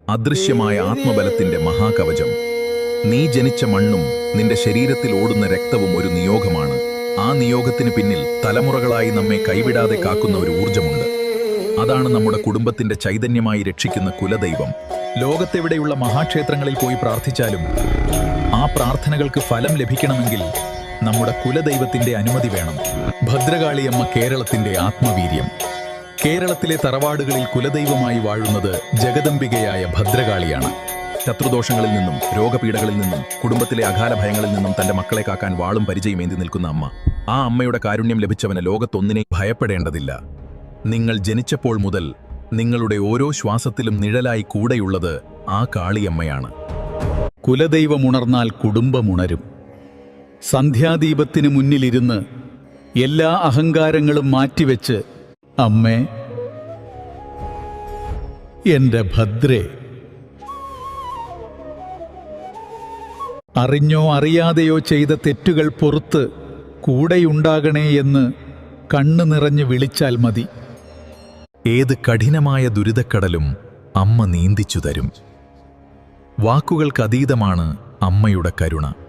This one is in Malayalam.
അദൃശ്യമായ ആത്മബലത്തിന്റെ മഹാകവചം. നീ ജനിച്ച മണ്ണും നിന്റെ ശരീരത്തിൽ ഓടുന്ന രക്തവും ഒരു നിയോഗമാണ്. ആ നിയോഗത്തിന് പിന്നിൽ തലമുറകളായി നമ്മെ കൈവിടാതെ കാക്കുന്ന ഒരു ഊർജമുണ്ട്. അതാണ് നമ്മുടെ കുടുംബത്തിന്റെ ചൈതന്യമായി രക്ഷിക്കുന്ന കുലദൈവം. ലോകത്തെവിടെയുള്ള മഹാക്ഷേത്രങ്ങളിൽ പോയി പ്രാർത്ഥിച്ചാലും ആ പ്രാർത്ഥനകൾക്ക് ഫലം ലഭിക്കണമെങ്കിൽ നമ്മുടെ കുലദൈവത്തിന്റെ അനുമതി വേണം. ഭദ്രകാളിയമ്മ കേരളത്തിന്റെ ആത്മവീര്യം. കേരളത്തിലെ തറവാടുകളിൽ കുലദൈവമായി വാഴുന്നത് ജഗദംബികയായ ഭദ്രകാളിയാണ്. ശത്രുദോഷങ്ങളിൽ നിന്നും രോഗപീഠകളിൽ നിന്നും കുടുംബത്തിലെ അകാല ഭയങ്ങളിൽ നിന്നും തന്റെ മക്കളെ കാക്കാൻ വാളും പരിചയമേന്തി നിൽക്കുന്ന അമ്മ. ആ അമ്മയുടെ കാരുണ്യം ലഭിച്ചവന് ലോകത്തൊന്നിനെ ഭയപ്പെടേണ്ടതില്ല. നിങ്ങൾ ജനിച്ചപ്പോൾ മുതൽ നിങ്ങളുടെ ഓരോ ശ്വാസത്തിലും നിഴലായി കൂടെയുള്ളത് ആ കാളിയമ്മയാണ്. കുലദൈവമുണർന്നാൽ കുടുംബമുണരും. സന്ധ്യാദീപത്തിന് മുന്നിലിരുന്ന് എല്ലാ അഹങ്കാരങ്ങളും മാറ്റിവെച്ച്, അമ്മേ, എന്റെ ഭദ്രേ, അറിഞ്ഞോ അറിയാതെയോ ചെയ്ത തെറ്റുകൾ പൊറുത്ത് കൂടെയുണ്ടാകണേ എന്ന് കണ്ണു നിറഞ്ഞ് വിളിച്ചാൽ മതി. ഏത് കഠിനമായ ദുരിതക്കടലും അമ്മ നീന്തിച്ചു തരും. വാക്കുകൾക്കതീതമാണ് അമ്മയുടെ കരുണ.